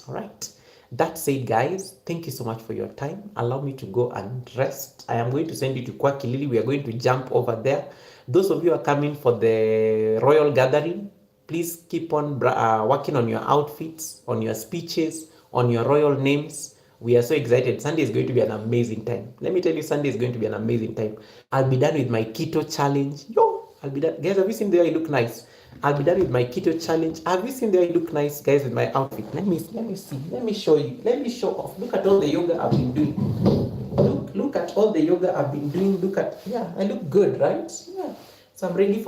All right. That said, guys, thank you so much for your time. Allow me to go and rest. I am going to send you to Kwaki Lily. We are going to jump over there. Those of you who are coming for the royal gathering, please keep on working on your outfits, on your speeches, on your royal names. We are so excited. Sunday is going to be an amazing time. Let me tell you, Sunday is going to be an amazing time. I'll be done with my keto challenge. I'll be done. Guys, have you seen the way I look nice? I'll be done with my keto challenge. Have you seen the way I look nice, guys, with my outfit? Let me see. Let me show you. Let me show off. Look at all the yoga I've been doing. Look at all the yoga I've been doing. I look good, right? Yeah. So I'm ready.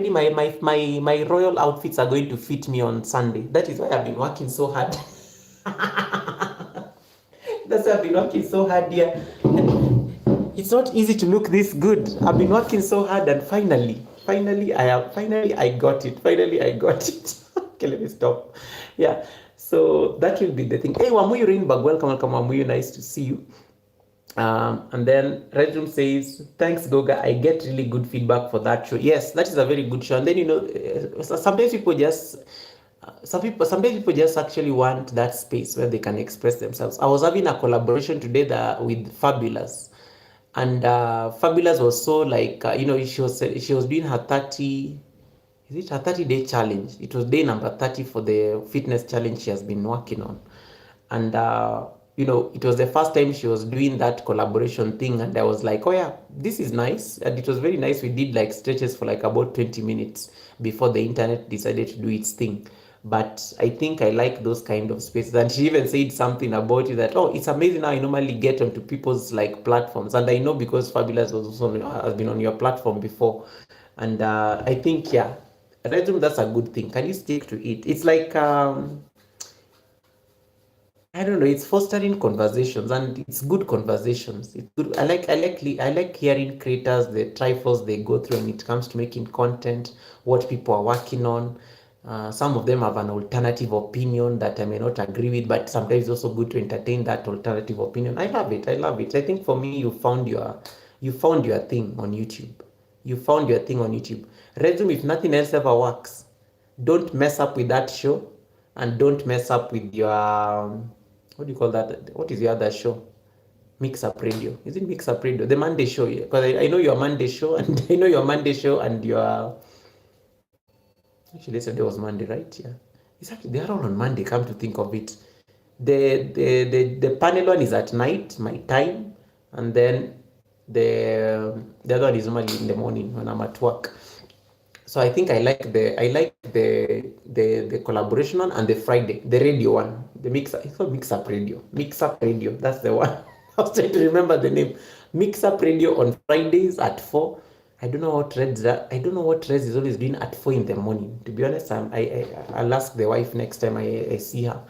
My royal outfits are going to fit me on Sunday. That is why I've been working so hard. That's why I've been working so hard here. It's not easy to look this good. I've been working so hard, and finally I got it. Okay, let me stop. Yeah, so that will be the thing. Hey, Wamuyu Rainbag, welcome, Wamuyu, nice to see you. And then Redroom says, thanks, Goga. I get really good feedback for that show. Yes, that is a very good show. And then, sometimes people just actually want that space where they can express themselves. I was having a collaboration today with Fabulous. And Fabulous was so like, she was doing her 30-day challenge. It was day number 30 for the fitness challenge she has been working on. And, it was the first time she was doing that collaboration thing. And I was like, oh yeah, this is nice. And it was very nice. We did like stretches for like about 20 minutes before the internet decided to do its thing. But I think I like those kind of spaces. And she even said something about it that, oh, it's amazing how I normally get onto people's like platforms. And I know because Fabulous has been on your platform before. And I think, yeah, that's a good thing. Can you stick to it? It's like, I don't know, it's fostering conversations, and it's good conversations. It's good. I like hearing creators, the trifles they go through when it comes to making content, what people are working on. Some of them have an alternative opinion that I may not agree with, but sometimes it's also good to entertain that alternative opinion. I love it. I think for me, you found your thing on YouTube. Resume, if nothing else ever works, don't mess up with that show, and don't mess up with your what do you call that? What is the other show? Mix Up Radio. Is it Mix Up Radio? The Monday show. Because I know your Monday show, and your actually yesterday was Monday, right? Yeah. Exactly. They are all on Monday, come to think of it. The panel one is at night, my time, and then the other one is normally in the morning when I'm at work. So I think I like the collaboration one and the Friday, the radio one, it's called Mix Up Radio. That's the one. I was trying to remember the name. Mix Up Radio on Fridays at 4. I don't know what Reds is always doing at 4 in the morning. To be honest, I'll ask the wife next time I see her.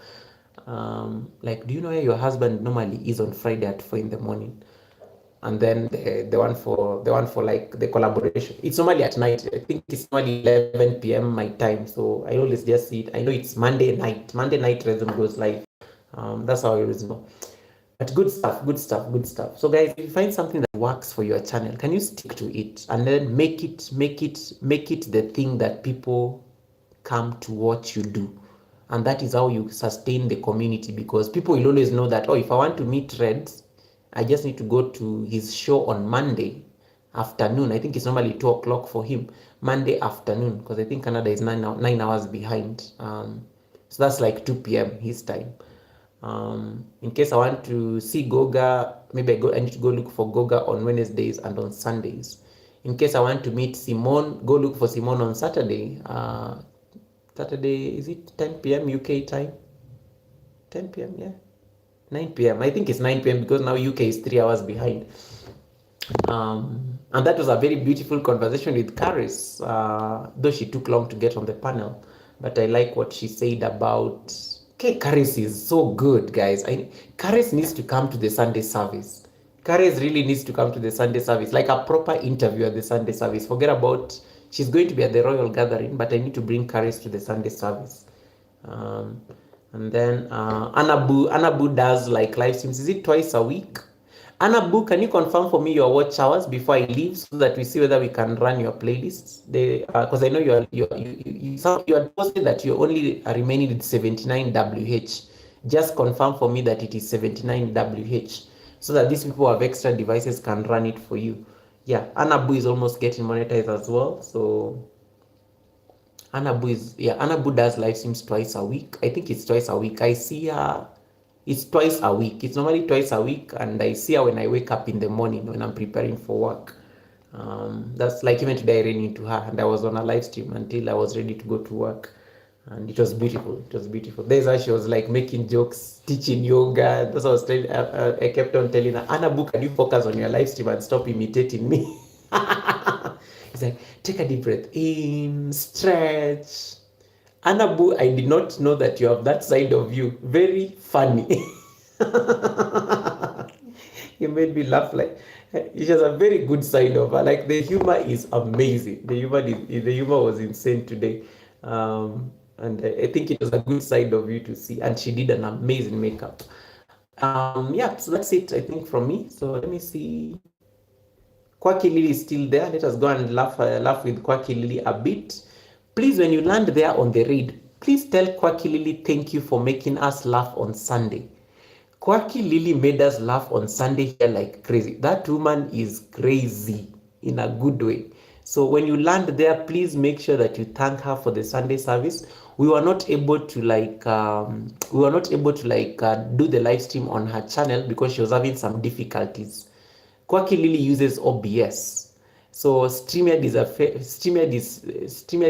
Like, do you know where your husband normally is on Friday at 4 in the morning? And then the one for like the collaboration, it's normally at night. I think it's normally 11 p.m. my time, so I always just see it. I know it's Monday night Rhythm goes live. That's how I always know. But good stuff. So guys, if you find something that works for your channel, can you stick to it and then make it the thing that people come to watch you do? And that is how you sustain the community, because people will always know that, oh, if I want to meet Reds, I just need to go to his show on Monday afternoon. I think it's normally 2 o'clock for him, Monday afternoon, because I think Canada is 9 hours behind. So that's like 2 p.m. his time. In case I want to see Goga, maybe I need to go look for Goga on Wednesdays and on Sundays. In case I want to meet Simone, go look for Simone on Saturday. Saturday, is it 10 p.m. UK time? 10 p.m. Yeah. 9 p.m. I think it's 9 p.m. because now UK is 3 hours behind. And that was a very beautiful conversation with Karis, though she took long to get on the panel. But I like what she said about. Okay, Karis is so good, guys. Karis needs to come to the Sunday service. Karis really needs to come to the Sunday service, like a proper interview at the Sunday service. Forget about, she's going to be at the Royal Gathering, but I need to bring Karis to the Sunday service. And then Anabu does like live streams. Is it twice a week? Anabu, can you confirm for me your watch hours before I leave so that we see whether we can run your playlists? Because I know you are posting that you're only remaining with 79 WH. Just confirm for me that it is 79 WH so that these people who have extra devices can run it for you. Yeah, Anabu is almost getting monetized as well. So Anabu does live streams twice a week. I think it's twice a week. I see her. It's twice a week. It's normally twice a week, and I see her when I wake up in the morning when I'm preparing for work. That's like even today I ran into her, and I was on a live stream until I was ready to go to work, and it was beautiful. It was beautiful. There's how she was like making jokes, teaching yoga. That's what I was telling. I kept on telling her, Anabu, can you focus on your live stream and stop imitating me? It's like, take a deep breath in, stretch. Anabu, I did not know that you have that side of you. Very funny. You made me laugh. Like, she has a very good side of her. Like, the humor is amazing. The humor was insane today. And I think it was a good side of you to see. And she did an amazing makeup. Yeah, so that's it, I think, from me. So let me see. Quacky Lily is still there. Let us go and laugh with Quacky Lily a bit. Please, when you land there on the raid, please tell Quacky Lily thank you for making us laugh on Sunday. Quacky Lily made us laugh on Sunday here like crazy. That woman is crazy in a good way. So when you land there, please make sure that you thank her for the Sunday service. We were not able to do the live stream on her channel because she was having some difficulties. Quacky Lily uses OBS. So StreamYard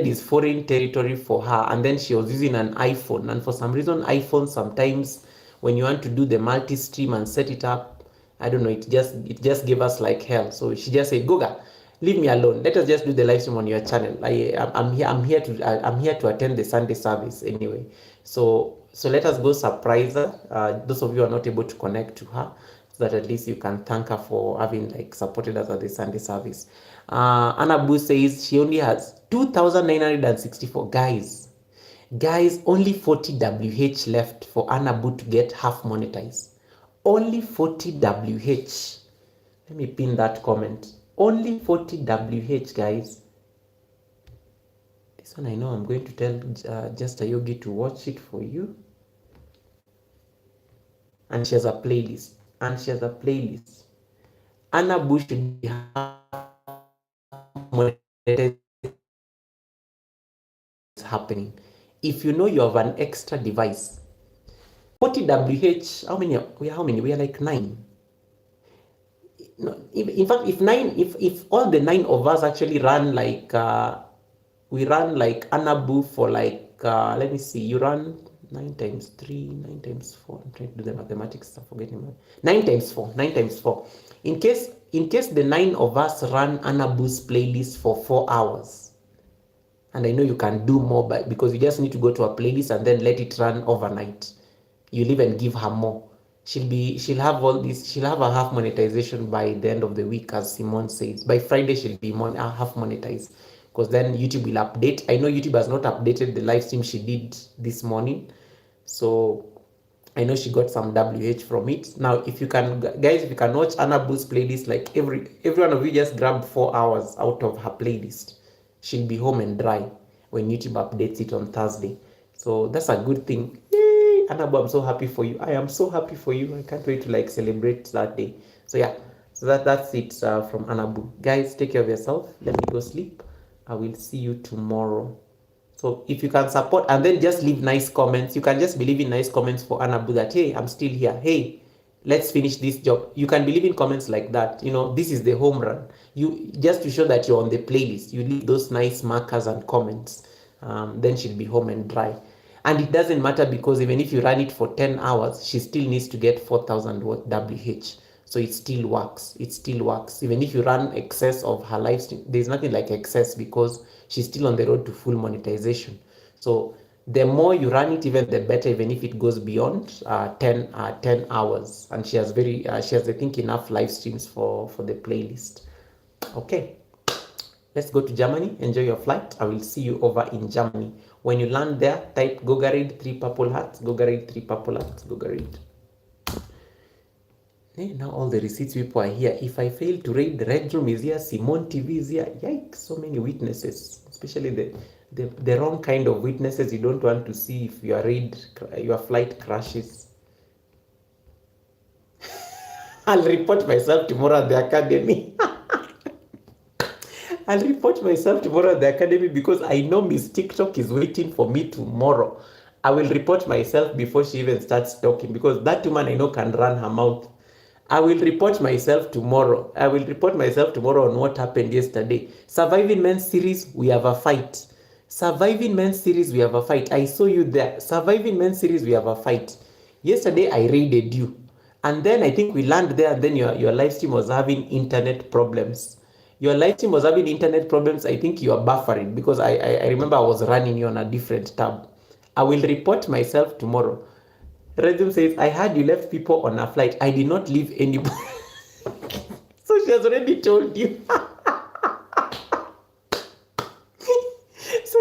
is foreign territory for her, and then she was using an iPhone, and for some reason iPhone sometimes when you want to do the multi-stream and set it up, I don't know, it just gave us like hell. So she just said, Goga, leave me alone. Let us just do the live stream on your channel. I'm here to attend the Sunday service anyway. So let us go surprise her. Those of you who are not able to connect to her, so that at least you can thank her for having like supported us at the Sunday service. Anabu says she only has 2,964 guys. Only 40 WH left for Anabu to get half monetized. Only 40 WH. Let me pin that comment. Only 40 WH, guys. This one I know I'm going to tell Just a Yogi to watch it for you. And she has a playlist. Anabu should be happening. If you know you have an extra device, 40 WH, how many? We are like 9. No, in fact, if all the 9 of us actually run like we run like Anabu for like let me see, you run 9 times 3, 9 times 4. I'm trying to do the mathematics. I'm forgetting. 9 times 4. In case the 9 of us run Anabu's playlist for 4 hours, and I know you can do more, but because you just need to go to a playlist and then let it run overnight. You'll even give her more. She'll have all this. She'll have a half monetization by the end of the week, as Simone says. By Friday, she'll be half monetized, because then YouTube will update. I know YouTube has not updated the live stream she did this morning, so I know she got some WH from it. Now, if you can, guys, if you can watch Anabu's playlist, like every one of you just grab 4 hours out of her playlist. She'll be home and dry when YouTube updates it on Thursday. So that's a good thing. Yay! Anabu, I'm so happy for you. I am so happy for you. I can't wait to like celebrate that day. So yeah, so that's it from Anabu. Guys, take care of yourself. Let me go sleep. I will see you tomorrow. So if you can support and then just leave nice comments, you can just be leaving nice comments for Anabu that, hey, I'm still here. Hey, let's finish this job. You can be leaving comments like that. You know, this is the home run. You just to show that you're on the playlist, you leave those nice markers and comments. Then she'll be home and dry. And it doesn't matter, because even if you run it for 10 hours, she still needs to get 4,000 WH. So it still works. It still works. Even if you run excess of her live stream, there's nothing like excess because she's still on the road to full monetization. So the more you run it, even the better, even if it goes beyond 10 hours. And she has I think, enough live streams for the playlist. Okay. Let's go to Germany. Enjoy your flight. I will see you over in Germany. When you land there, type Gogarid 3 purple hearts. Gogarid 3 purple hearts. Gogarid. Hey, now all the receipts people are here. If I fail to raid, the Red Room is here. Simone TV is here. Yikes, so many witnesses. Especially the wrong kind of witnesses you don't want to see if your flight crashes. I'll report myself tomorrow at the academy. I'll report myself tomorrow at the academy because I know Miss TikTok is waiting for me tomorrow. I will report myself before she even starts talking because that woman I know can run her mouth. I will report myself tomorrow. I will report myself tomorrow on what happened yesterday. Surviving Men series, we have a fight. Surviving Men series, we have a fight. I saw you there. Surviving Men series, we have a fight. Yesterday, I raided you. And then I think we landed there and then your live stream was having internet problems. Your live stream was having internet problems. I think you are buffering because I remember I was running you on a different tab. I will report myself tomorrow. Rhythm says, I heard you left people on a flight. I did not leave anybody. So she has already told you. So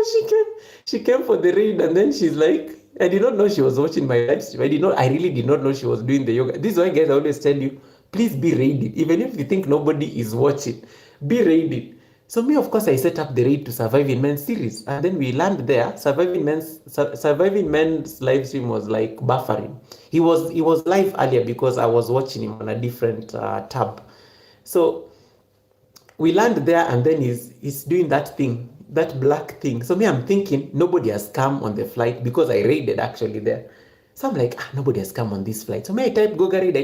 she came for the raid and then she's like, I did not know she was watching my live stream. I really did not know she was doing the yoga. This is why, guys, I always tell you, please be raided. Even if you think nobody is watching, be raided. So me, of course, I set up the raid to Surviving Men series. And then we land there. Surviving Men's live stream was like buffering. He was live earlier because I was watching him on a different tab. So we land there and then he's doing that thing, that black thing. So me, I'm thinking nobody has come on the flight because I raided actually there. So I'm like, nobody has come on this flight. So me, I type Gogarid,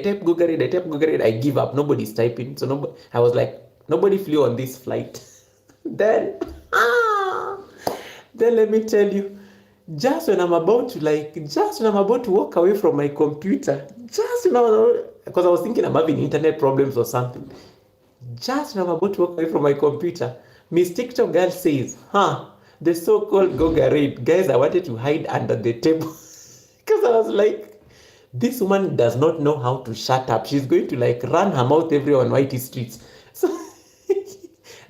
I give up. Nobody's typing. So I was like, nobody flew on this flight. Then let me tell you, just when I'm about to walk away from my computer, because I was thinking I'm having internet problems or something. Just when I'm about to walk away from my computer, Miss TikTok girl says, the so-called Gogarid. Guys, I wanted to hide under the table because I was like, this woman does not know how to shut up. She's going to like run her mouth everywhere on Whitey streets. So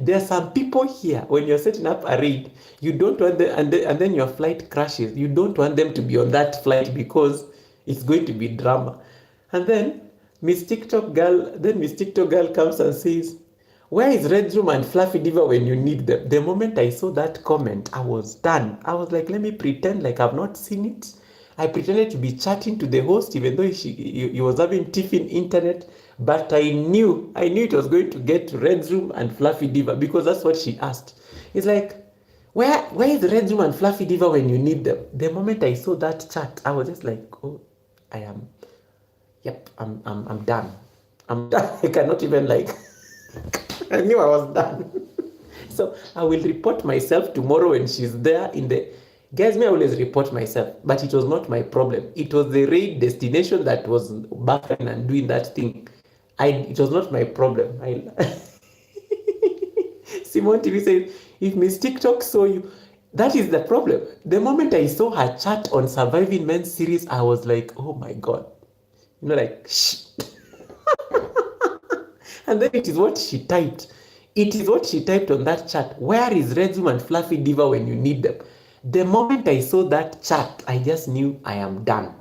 there are some people here, when you're setting up a raid, you don't want them, and then your flight crashes. You don't want them to be on that flight because it's going to be drama. And then Miss TikTok girl comes and says, where is Red Room and Fluffy Diva when you need them? The moment I saw that comment, I was done. I was like, let me pretend like I've not seen it. I pretended to be chatting to the host, even though he was having tiffin internet. But I knew it was going to get to Red Room and Fluffy Diva because that's what she asked. It's like, where is Red Room and Fluffy Diva when you need them? The moment I saw that chat, I was just like, oh, I'm done. I'm done. I cannot even like, I knew I was done. So I will report myself tomorrow when she's there in the... Guys, me, I always report myself, but it was not my problem. It was the raid destination that was buffering and doing that thing. It was not my problem. Simone TV says, if Miss TikTok saw you, that is the problem. The moment I saw her chat on Surviving Men series, I was like, oh my God. Like, shh. And then it is what she typed. It is what she typed on that chat. Where is Red Zoom and Fluffy Diva when you need them? The moment I saw that chat, I just knew I am done.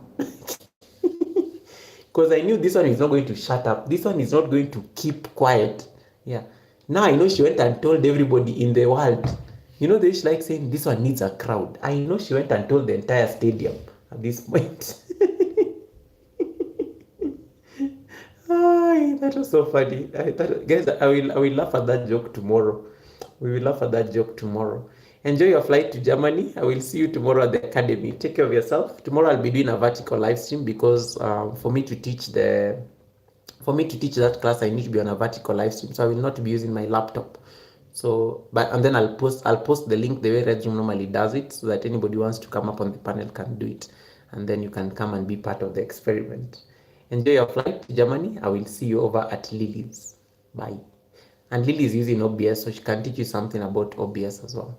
Because I knew this one is not going to shut up. This one is not going to keep quiet. Yeah. Now I know she went and told everybody in the world. They like saying this one needs a crowd. I know she went and told the entire stadium at this point. That was so funny. Guys, I will laugh at that joke tomorrow. We will laugh at that joke tomorrow. Enjoy your flight to Germany. I will see you tomorrow at the academy. Take care of yourself. Tomorrow I'll be doing a vertical live stream because for me to teach that class, I need to be on a vertical live stream. So I will not be using my laptop. So, and then I'll post the link the way Red Room normally does it, so that anybody who wants to come up on the panel can do it, and then you can come and be part of the experiment. Enjoy your flight to Germany. I will see you over at Lily's. Bye. And Lily is using OBS, so she can teach you something about OBS as well.